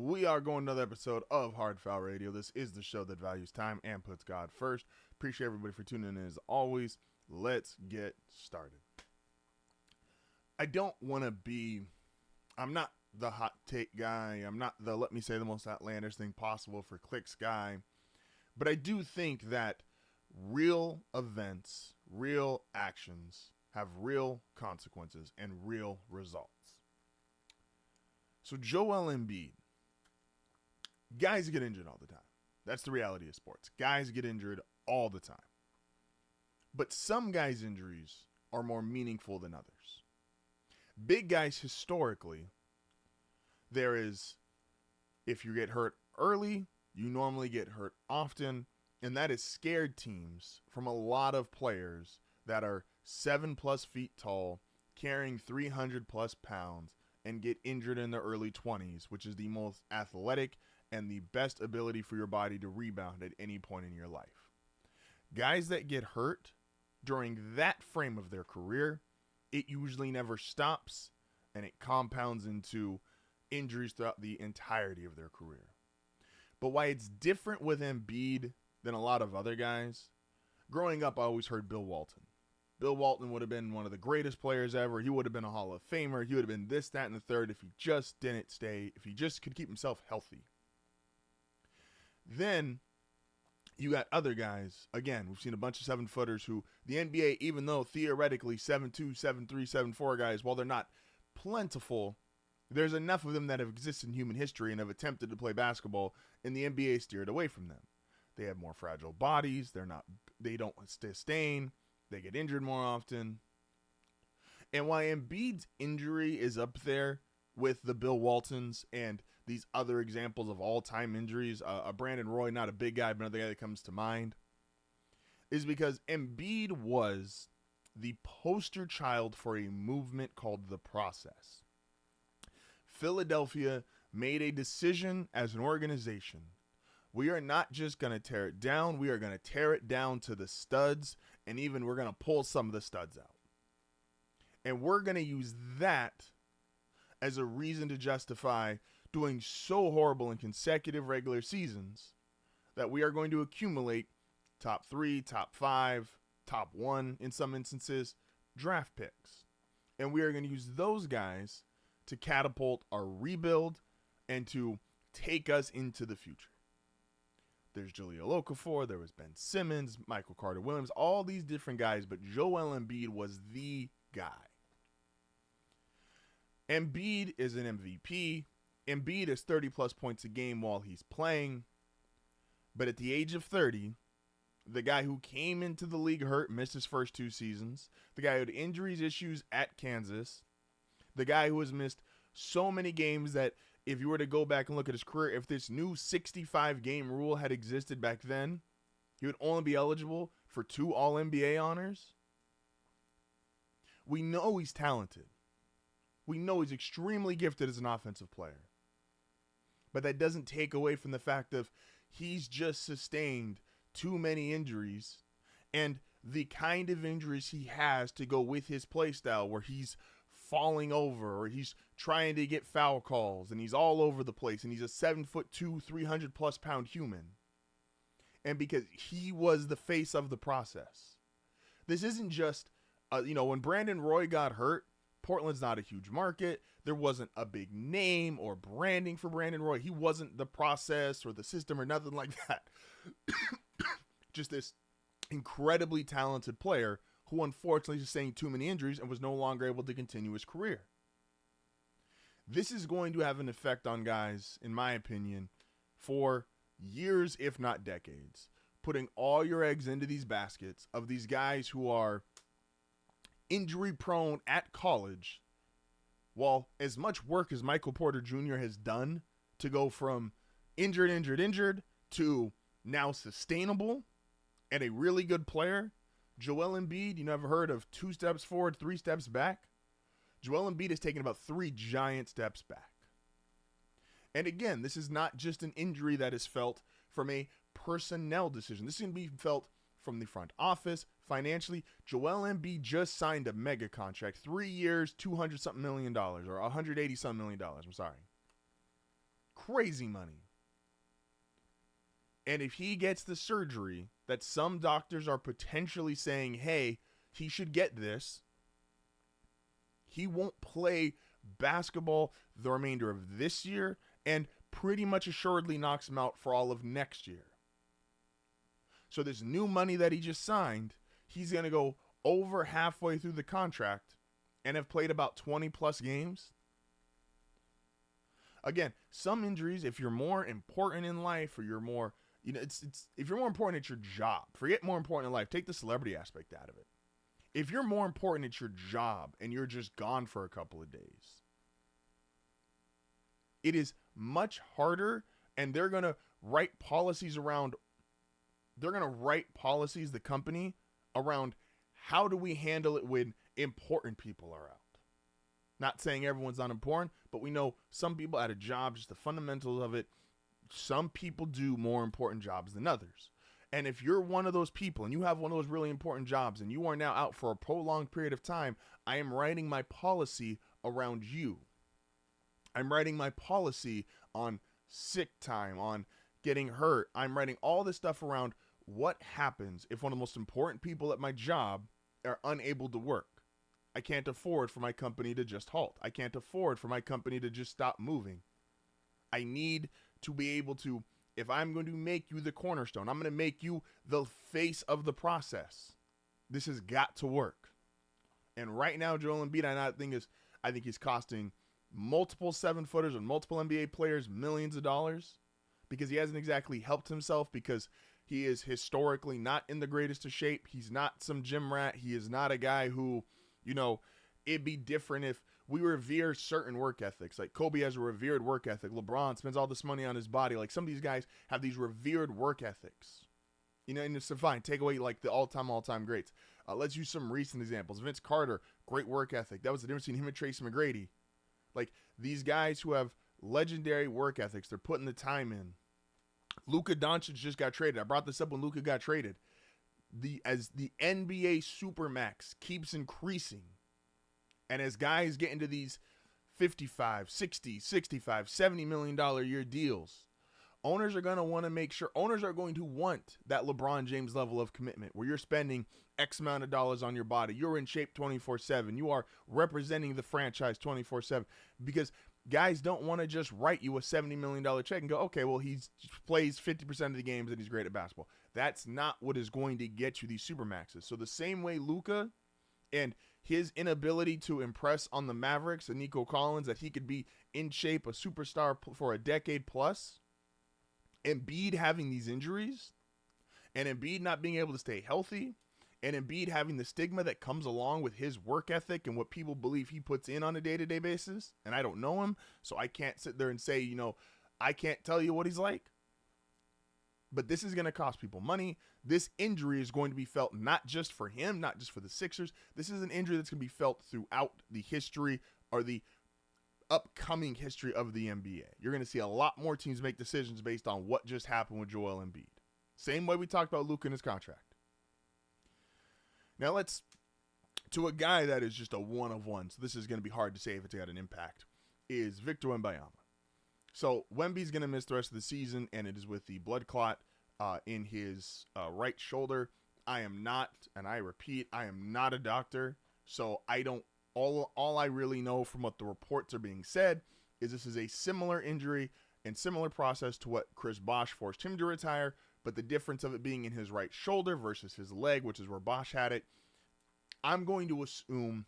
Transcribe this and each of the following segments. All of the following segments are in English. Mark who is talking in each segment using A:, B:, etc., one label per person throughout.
A: We are going to another episode of HardFoul Radio. This is the show that values time and puts God first. Appreciate everybody for tuning in as always. Let's get started. I'm not the hot take guy. I'm not the let me say the most outlandish thing possible for clicks guy. But I do think that real events, real actions have real consequences and real results. So Joel Embiid, guys get injured all the time. That's the reality of sports. Guys get injured all the time. But some guys' injuries are more meaningful than others. Big guys historically, if you get hurt early, you normally get hurt often, and that has scared teams from a lot of players that are 7+ feet tall, carrying 300+ pounds, and get injured in the early 20s, which is the most athletic and the best ability for your body to rebound at any point in your life. Guys that get hurt during that frame of their career, it usually never stops, and it compounds into injuries throughout the entirety of their career. But why it's different with Embiid than a lot of other guys, growing up I always heard Bill Walton. Bill Walton would have been one of the greatest players ever. He would have been a Hall of Famer. He would have been this, that, and the third if he just could keep himself healthy. Then you got other guys. Again, we've seen a bunch of 7-footers who the NBA, even though theoretically 7'2", 7'3", 7'4 guys, while they're not plentiful, there's enough of them that have existed in human history and have attempted to play basketball, and the NBA steered away from them. They have more fragile bodies. They don't sustain. They get injured more often. And why Embiid's injury is up there with the Bill Waltons and these other examples of all-time injuries, Brandon Roy, not a big guy, but another guy that comes to mind, is because Embiid was the poster child for a movement called the process. Philadelphia made a decision as an organization. We are not just going to tear it down. We are going to tear it down to the studs, and even we're going to pull some of the studs out. And we're going to use that as a reason to justify doing so horrible in consecutive regular seasons that we are going to accumulate top 3, top 5, top 1 in some instances, draft picks. And we are going to use those guys to catapult our rebuild and to take us into the future. There's Jahlil Okafor, there was Ben Simmons, Michael Carter-Williams, all these different guys, but Joel Embiid was the guy. Embiid is an MVP. Embiid is 30+ points a game while he's playing. But at the age of 30, the guy who came into the league hurt, missed his first 2 seasons, the guy who had injuries issues at Kansas, the guy who has missed so many games that if you were to go back and look at his career, if this new 65-game rule had existed back then, he would only be eligible for 2 All-NBA honors. We know he's talented. We know he's extremely gifted as an offensive player. But that doesn't take away from the fact of he's just sustained too many injuries, and the kind of injuries he has to go with his play style where he's falling over or he's trying to get foul calls and he's all over the place and he's a 7'2", 300+ pound human. And because he was the face of the process. This isn't just, when Brandon Roy got hurt, Portland's not a huge market. There wasn't a big name or branding for Brandon Roy. He wasn't the process or the system or nothing like that. Just this incredibly talented player who unfortunately sustained too many injuries and was no longer able to continue his career. This is going to have an effect on guys, in my opinion, for years, if not decades. Putting all your eggs into these baskets of these guys who are injury prone at college, while as much work as Michael Porter Jr. has done to go from injured to now sustainable and a really good player, Joel Embiid, you never heard of 2 steps forward, 3 steps back? Joel Embiid has taken about 3 giant steps back. And again, this is not just an injury that is felt from a personnel decision. This is going to be felt from the front office, financially. Joel Embiid just signed a mega contract, 3 years, $200-something million, or $180-something million. I'm sorry. Crazy money. And if he gets the surgery that some doctors are potentially saying, hey, he should get this, he won't play basketball the remainder of this year and pretty much assuredly knocks him out for all of next year. So this new money that he just signed, he's going to go over halfway through the contract and have played about 20 plus games. Again, some injuries, if you're more important in life or you're more, if you're more important at your job, forget more important in life, take the celebrity aspect out of it. If you're more important at your job and you're just gone for a couple of days, it is much harder, and they're going to write policies, the company, around how do we handle it when important people are out. Not saying everyone's not important, but we know some people at a job, just the fundamentals of it, some people do more important jobs than others. And if you're one of those people and you have one of those really important jobs and you are now out for a prolonged period of time, I am writing my policy around you. I'm writing my policy on sick time, on getting hurt. I'm writing all this stuff around what happens if one of the most important people at my job are unable to work. I can't afford for my company to just halt. I can't afford for my company to just stop moving. I need to be able to, if I'm going to make you the cornerstone, I'm going to make you the face of the process. This has got to work. And right now, Joel Embiid, I think he's costing multiple 7-footers and multiple NBA players millions of dollars because he hasn't exactly helped himself, because he is historically not in the greatest of shape. He's not some gym rat. He is not a guy who, it'd be different if we revere certain work ethics. Like Kobe has a revered work ethic. LeBron spends all this money on his body. Like some of these guys have these revered work ethics. And it's fine. Take away like the all-time greats. Let's use some recent examples. Vince Carter, great work ethic. That was the difference between him and Tracy McGrady. Like these guys who have legendary work ethics, they're putting the time in. Luka Doncic just got traded. I brought this up when Luka got traded. As the NBA Supermax keeps increasing, and as guys get into these 55, 60, 65, $70 million a year deals, owners are going to want to make sure, owners are going to want that LeBron James level of commitment where you're spending X amount of dollars on your body. You're in shape 24/7. You are representing the franchise 24/7, because guys don't want to just write you a $70 million check and go, okay, well, he plays 50% of the games and he's great at basketball. That's not what is going to get you these Supermaxes. So the same way Luka and his inability to impress on the Mavericks and Nico Collins, that he could be in shape, a superstar for a decade plus, Embiid having these injuries, and Embiid not being able to stay healthy, and Embiid having the stigma that comes along with his work ethic and what people believe he puts in on a day-to-day basis, and I don't know him, so I can't sit there and say, I can't tell you what he's like. But this is going to cost people money. This injury is going to be felt not just for him, not just for the Sixers. This is an injury that's going to be felt throughout the history, or the upcoming history of the NBA. You're going to see a lot more teams make decisions based on what just happened with Joel Embiid. Same way we talked about Luka and his contract. Now let's to a guy that is just a one of one. So this is going to be hard to say if it's got an impact, is Victor Wembanyama. So Wemby's going to miss the rest of the season, and it is with the blood clot in his right shoulder. I am not, and I repeat, I am not a doctor, so I don't, all I really know from what the reports are being said is this is a similar injury and similar process to what Chris Bosh forced him to retire, but the difference of it being in his right shoulder versus his leg, which is where Bosh had it. I'm going to assume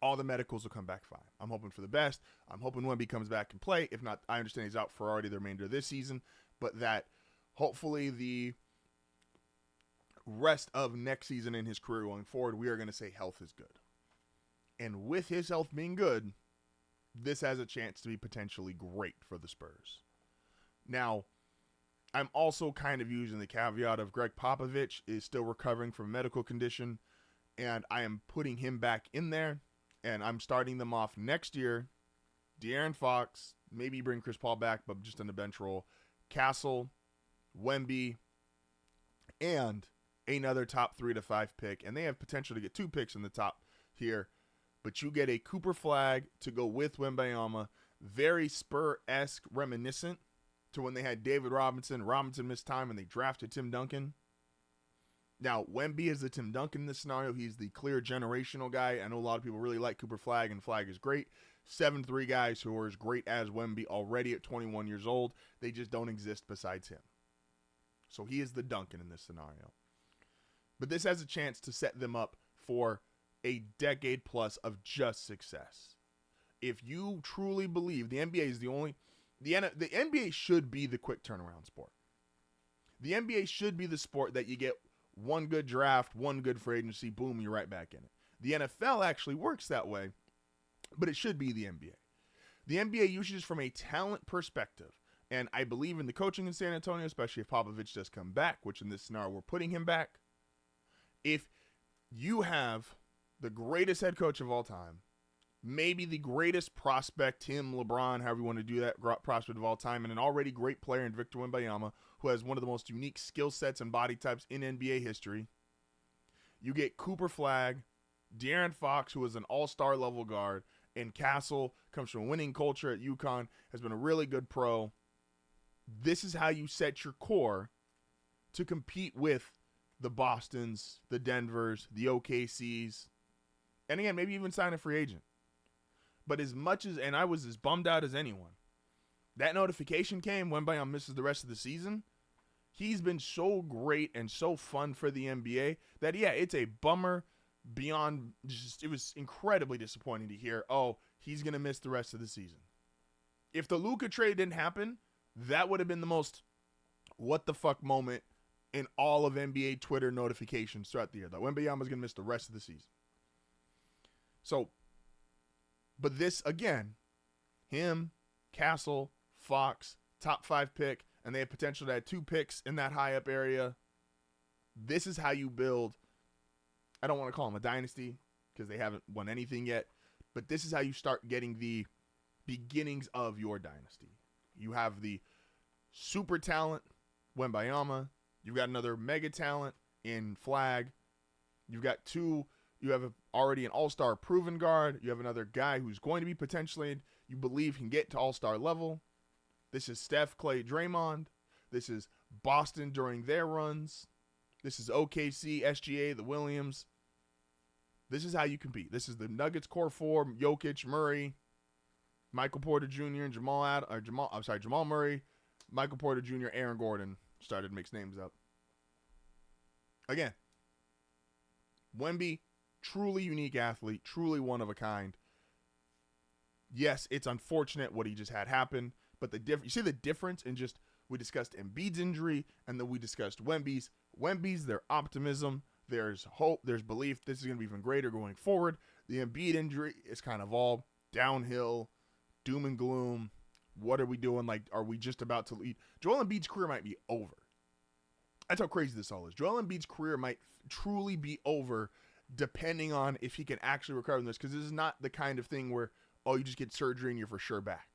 A: all the medicals will come back fine. I'm hoping for the best. I'm hoping Wemby comes back and play. If not, I understand he's out for already the remainder of this season, but that hopefully the rest of next season in his career going forward, we are going to say health is good. And with his health being good, this has a chance to be potentially great for the Spurs. Now, I'm also kind of using the caveat of Greg Popovich is still recovering from a medical condition, and I am putting him back in there, and I'm starting them off next year. De'Aaron Fox, maybe bring Chris Paul back, but just in the bench role. Castle, Wemby, and another top 3 to 5 pick, and they have potential to get 2 picks in the top here. But you get a Cooper Flag to go with Wembanyama very Spur-esque reminiscent to when they had David Robinson. Robinson missed time and they drafted Tim Duncan. Now, Wemby is the Tim Duncan in this scenario. He's the clear generational guy. I know a lot of people really like Cooper Flagg, and Flagg is great. 7'3" guys who are as great as Wemby already at 21 years old. They just don't exist besides him. So he is the Duncan in this scenario. But this has a chance to set them up for a decade plus of just success. If you truly believe the NBA is the NBA should be the quick turnaround sport. The NBA should be the sport that you get one good draft, one good free agency, boom, you're right back in it. The NFL actually works that way, but it should be the NBA. The NBA uses from a talent perspective, and I believe in the coaching in San Antonio, especially if Popovich does come back, which in this scenario we're putting him back. If you have the greatest head coach of all time, maybe the greatest prospect, him, LeBron, however you want to do that, prospect of all time, and an already great player in Victor Wembanyama, who has one of the most unique skill sets and body types in NBA history. You get Cooper Flagg, De'Aaron Fox, who is an all-star level guard, and Castle comes from a winning culture at UConn, has been a really good pro. This is how you set your core to compete with the Bostons, the Denvers, the OKCs, and again, maybe even sign a free agent. But as much as, and I was as bummed out as anyone, that notification came, Wembanyama misses the rest of the season. He's been so great and so fun for the NBA that, yeah, it's a bummer beyond just, it was incredibly disappointing to hear, oh, he's going to miss the rest of the season. If the Luka trade didn't happen, that would have been the most what the fuck moment in all of NBA Twitter notifications throughout the year. That Wembanyama's going to miss the rest of the season. So, but this, again, him, Castle, Fox, top 5 pick, and they have potential to add 2 picks in that high up area. This is how you build, I don't want to call them a dynasty because they haven't won anything yet, but this is how you start getting the beginnings of your dynasty. You have the super talent, Wembanyama. You've got another mega talent in Flagg. You've got you have already an all-star proven guard. You have another guy who's going to be potentially, you believe, can get to all-star level. This is Steph, Clay, Draymond. This is Boston during their runs. This is OKC, SGA, the Williams. This is how you compete. This is the Nuggets core 4, Jokic, Murray, Michael Porter Jr., and Jamal Murray, Michael Porter Jr., Aaron Gordon. Started to mix names up. Again, Wemby, truly unique athlete, truly one of a kind. Yes, it's unfortunate what he just had happen, but you see the difference in just, we discussed Embid's injury, and then we discussed Wemby's. Wemby's, their optimism, there's hope, there's belief, this is going to be even greater going forward. The Embid injury is kind of all downhill, doom and gloom. What are we doing? Like, are we just about to lead? Joel Embiid's career might be over. That's how crazy this all is. Joel Embiid's career might truly be over depending on if he can actually recover from this, because this is not the kind of thing where, oh, you just get surgery and you're for sure back.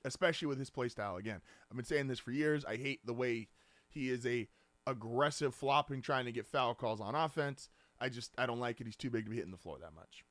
A: Especially with his play style. Again, I've been saying this for years. I hate the way he is a aggressive flopping, trying to get foul calls on offense. I don't like it. He's too big to be hitting the floor that much.